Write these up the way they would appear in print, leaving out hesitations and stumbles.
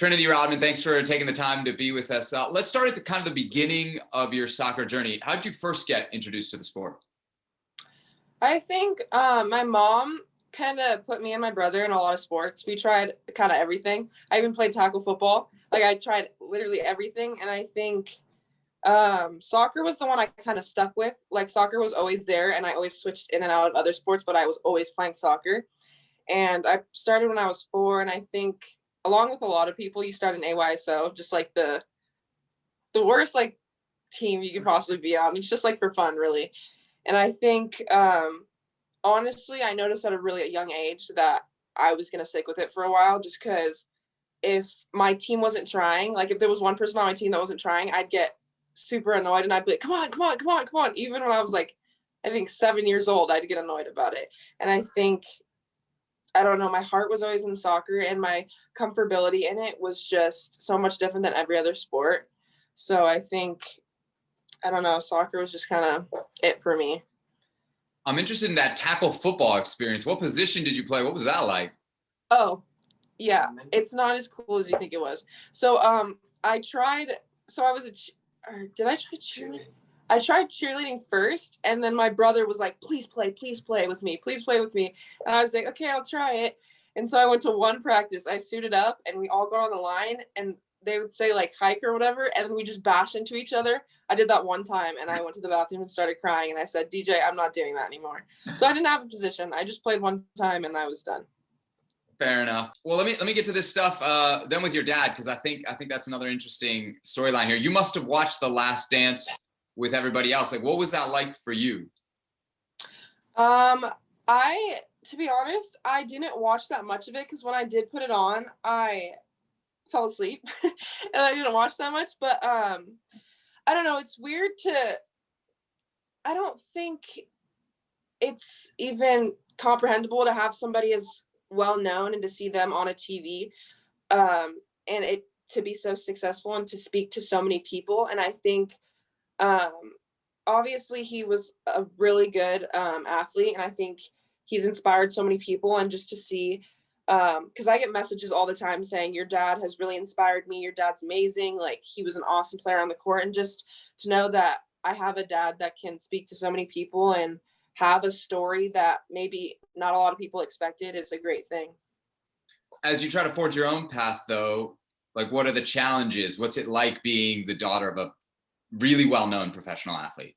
Trinity Rodman, thanks for taking the time to be with us. Let's start at the kind of the beginning of your soccer journey. How did you first get introduced to the sport? I think my mom kind of put me and my brother in a lot of sports. We tried kind of everything. I even played tackle football. Like I tried literally everything. And I think soccer was the one I kind of stuck with. Like soccer was always there and I always switched in and out of other sports, but I was always playing soccer. And I started when I was 4. And I think along with a lot of people, you start in AYSO, just like the worst like team you could possibly be on. It's just like for fun, really. And I think honestly, I noticed at a really young age that I was going to stick with it for a while, just because if my team wasn't trying, like if there was one person on my team that wasn't trying, I'd get super annoyed and I'd be like, come on, come on, come on, come on. Even when I was like, I think 7 years old, I'd get annoyed about it. And I think, I don't know, my heart was always in soccer and my comfortability in it was just so much different than every other sport. So I think, I don't know, soccer was just kind of it for me. I'm interested in that tackle football experience. What position did you play? What was that like? Oh, yeah, it's not as cool as you think it was. So I tried, so I was did I try cheerleading? I tried cheerleading first, and then my brother was like, please play with me. Please play with me. And I was like, okay, I'll try it. And so I went to one practice. I suited up, and we all got on the line, and they would say like hike or whatever, and we just bash into each other. I did that one time, and I went to the bathroom and started crying, and I said, DJ, I'm not doing that anymore. So I didn't have a position. I just played one time, and I was done. Fair enough. Well, let me get to this stuff then with your dad, because I think that's another interesting storyline here. You must have watched The Last Dance with everybody else. Like, what was that like for you? To be honest, I didn't watch that much of it because when I did put it on, I fell asleep and I didn't watch that much. But I don't know. It's weird I don't think it's even comprehensible to have somebody as well known and to see them on a TV and it to be so successful and to speak to so many people. And I think obviously he was a really good athlete, and I think he's inspired so many people. And just to see, because I get messages all the time saying your dad has really inspired me, your dad's amazing, like he was an awesome player on the court. And just to know that I have a dad that can speak to so many people and have a story that maybe not a lot of people expected is a great thing. As you try to forge your own path though, like what are the challenges? What's it like being the daughter of a really well-known professional athlete?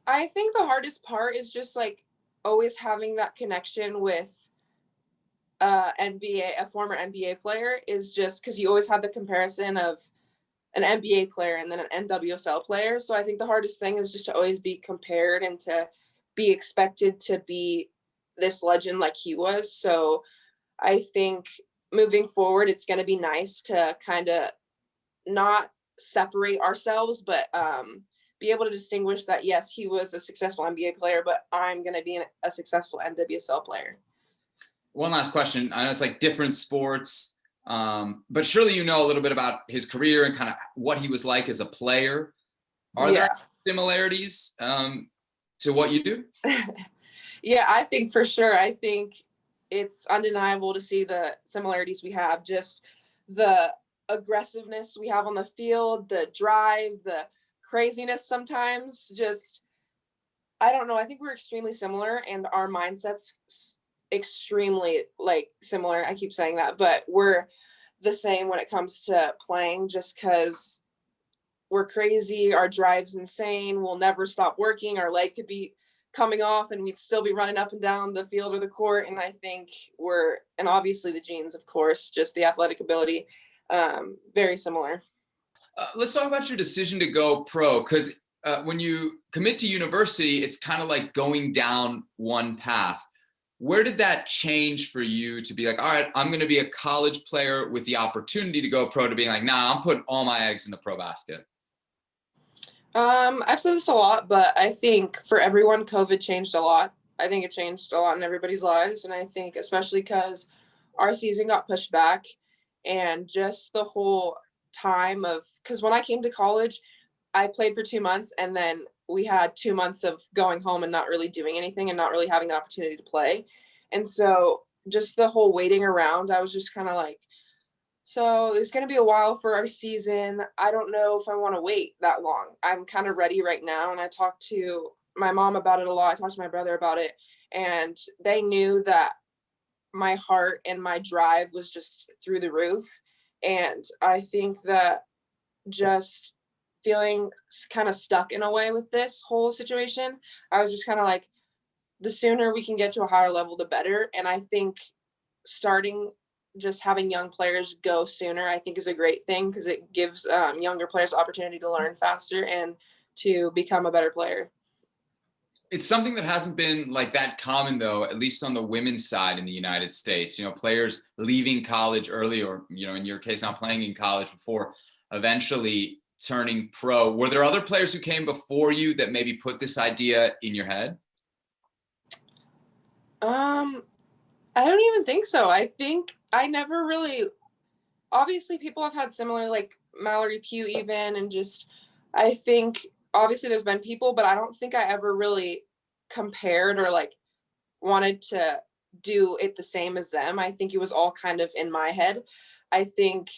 I think the hardest part is just like always having that connection with a former NBA player, is just because you always have the comparison of an NBA player and then an NWSL player. So I think the hardest thing is just to always be compared and to be expected to be this legend like he was. So I think moving forward, it's going to be nice to kind of not separate ourselves, but be able to distinguish that, yes, he was a successful NBA player, but I'm going to be a successful NWSL player. One last question. I know it's like different sports, but surely you know a little bit about his career and kind of what he was like as a player. Are there similarities to what you do? Yeah, I think for sure. I think it's undeniable to see the similarities we have, just the aggressiveness we have on the field, the drive, the craziness sometimes. Just, I don't know. I think we're extremely similar and our mindsets extremely like similar. I keep saying that, but we're the same when it comes to playing, just because we're crazy. Our drive's insane. We'll never stop working. Our leg could be coming off and we'd still be running up and down the field or the court. And I think and obviously the genes, of course, just the athletic ability, very similar. Let's talk about your decision to go pro, because when you commit to university, it's kind of like going down one path. Where did that change for you to be like, all right, I'm going to be a college player with the opportunity to go pro, to being like, nah, I'm putting all my eggs in the pro basket? I've said this a lot, but I think for everyone, COVID changed a lot. I think it changed a lot in everybody's lives. And I think especially because our season got pushed back, and just the whole time because when I came to college, I played for 2 months, and then we had 2 months of going home and not really doing anything and not really having the opportunity to play. And so just the whole waiting around, I was just kind of like, So it's going to be a while for our season. I don't know if I want to wait that long. I'm kind of ready right now. And I talked to my mom about it a lot. I talked to my brother about it. And they knew that my heart and my drive was just through the roof. And I think that just feeling kind of stuck in a way with this whole situation, I was just kind of like, the sooner we can get to a higher level, the better. And I think starting just having young players go sooner, I think is a great thing because it gives younger players the opportunity to learn faster and to become a better player. It's something that hasn't been like that common though, at least on the women's side in the United States, players leaving college early or, in your case, not playing in college before eventually turning pro. Were there other players who came before you that maybe put this idea in your head? I don't even think so. I think I never really, obviously people have had similar, like Mallory Pugh even, and just, I think obviously there's been people, but I don't think I ever really compared or like wanted to do it the same as them. I think it was all kind of in my head. I think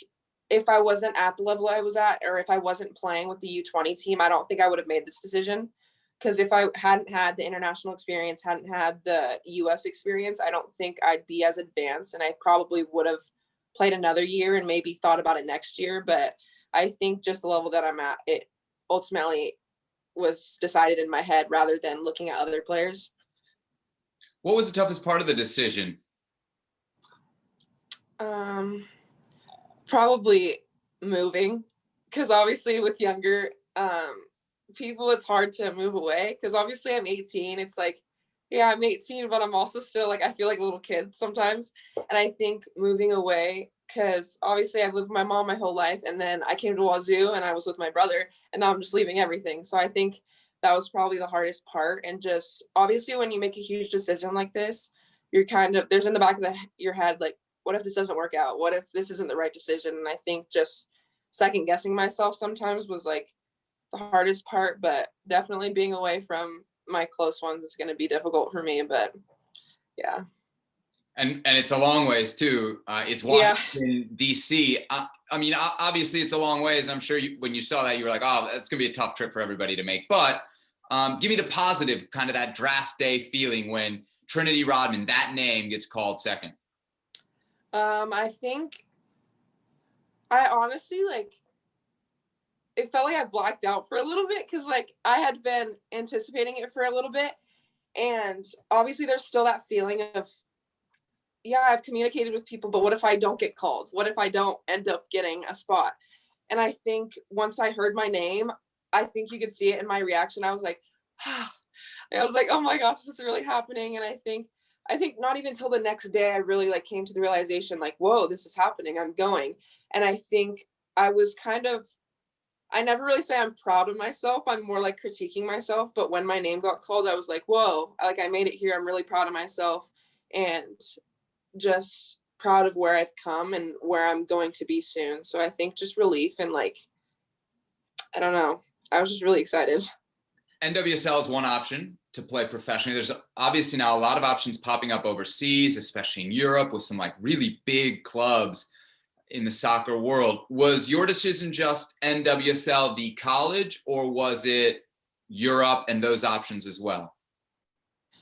if I wasn't at the level I was at, or if I wasn't playing with the U20 team, I don't think I would have made this decision. Because if I hadn't had the international experience, hadn't had the US experience, I don't think I'd be as advanced, and I probably would have played another year and maybe thought about it next year. But I think just the level that I'm at, it ultimately was decided in my head rather than looking at other players. What was the toughest part of the decision? Probably moving, because obviously with younger people, it's hard to move away. Because obviously I'm 18. It's like, yeah, I'm 18, but I'm also still like, I feel like a little kid sometimes. And I think moving away, because obviously I've lived with my mom my whole life, and then I came to Wazoo and I was with my brother, and now I'm just leaving everything. So I think that was probably the hardest part. And just obviously when you make a huge decision like this, you're kind of, there's in the back of your head, like, what if this doesn't work out? What if this isn't the right decision? And I think just second guessing myself sometimes was like the hardest part, but definitely being away from my close ones is going to be difficult for me. But yeah. And it's a long ways too. It's Washington, D.C. I mean, obviously it's a long ways. I'm sure when you saw that, you were like, oh, that's going to be a tough trip for everybody to make. But give me the positive, kind of that draft day feeling when Trinity Rodman, that name, gets called second. I think I honestly, like, it felt like I blacked out for a little bit because like I had been anticipating it for a little bit. And obviously there's still that feeling of, yeah, I've communicated with people, but what if I don't get called? What if I don't end up getting a spot? And I think once I heard my name, I think you could see it in my reaction. I was like, I was like, oh my gosh, this is really happening. And I think not even till the next day, I really like came to the realization like, whoa, this is happening. I'm going. And I think I was kind of, I never really say I'm proud of myself. I'm more like critiquing myself. But when my name got called, I was like, whoa, like I made it here. I'm really proud of myself. And just proud of where I've come and where I'm going to be soon. So I think just relief and like, I don't know. I was just really excited. NWSL is one option to play professionally. There's obviously now a lot of options popping up overseas, especially in Europe with some like really big clubs in the soccer world. Was your decision just NWSL the college, or was it Europe and those options as well?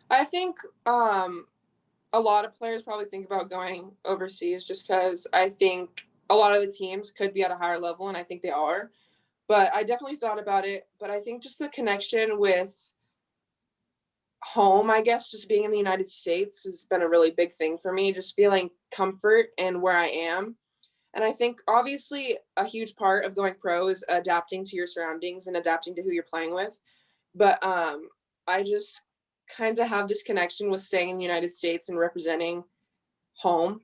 I think a lot of players probably think about going overseas just because I think a lot of the teams could be at a higher level, and I think they are. But I definitely thought about it. But I think just the connection with home, I guess, just being in the United States has been a really big thing for me, just feeling comfort in where I am. And I think obviously a huge part of going pro is adapting to your surroundings and adapting to who you're playing with. But I just kind of have this connection with staying in the United States and representing home.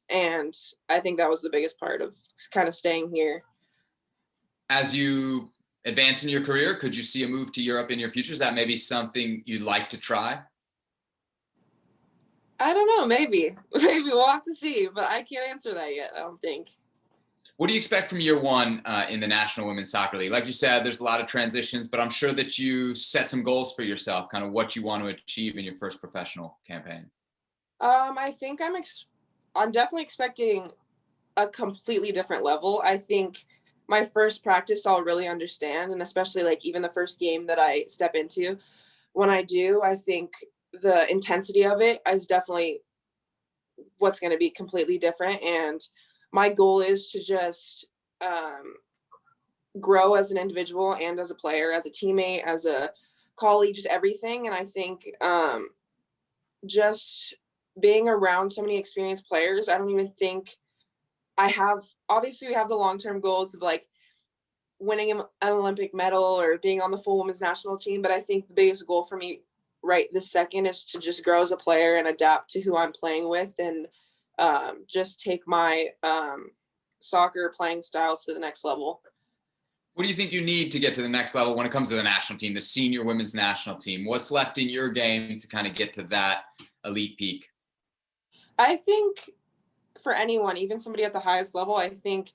And I think that was the biggest part of kind of staying here. As you advance in your career, could you see a move to Europe in your future? Is that maybe something you'd like to try? I don't know, maybe we'll have to see, but I can't answer that yet, I don't think. What do you expect from year one in the National Women's Soccer League? Like you said, there's a lot of transitions, but I'm sure that you set some goals for yourself, kind of what you want to achieve in your first professional campaign. I think I'm definitely expecting a completely different level. I think my first practice I'll really understand, and especially like even the first game that I step into, when I do, I think the intensity of it is definitely what's going to be completely different. And my goal is to just grow as an individual and as a player, as a teammate, as a colleague, just everything. And I think just being around so many experienced players, I don't even think I have, obviously we have the long-term goals of like winning an Olympic medal or being on the full women's national team. But I think the biggest goal for me right this second is to just grow as a player and adapt to who I'm playing with, and just take my soccer playing style to the next level. What do you think you need to get to the next level when it comes to the national team, the senior women's national team? What's left in your game to kind of get to that elite peak? I think for anyone, even somebody at the highest level, I think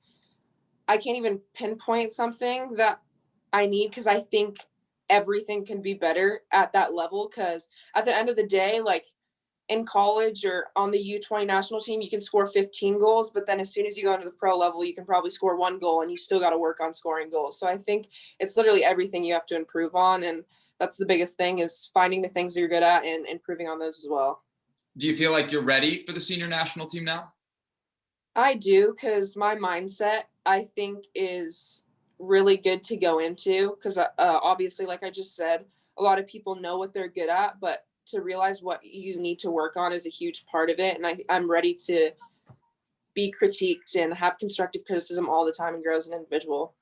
I can't even pinpoint something that I need, because I think everything can be better at that level. Because at the end of the day, like in college or on the U20 national team, you can score 15 goals, but then as soon as you go into the pro level, you can probably score 1 goal, and you still got to work on scoring goals. So I think it's literally everything you have to improve on. And that's the biggest thing, is finding the things that you're good at and improving on those as well. Do you feel like you're ready for the senior national team now? I do, because my mindset, I think, is really good to go into, because obviously, like I just said, a lot of people know what they're good at, but to realize what you need to work on is a huge part of it. And I'm ready to be critiqued and have constructive criticism all the time and grow as an individual.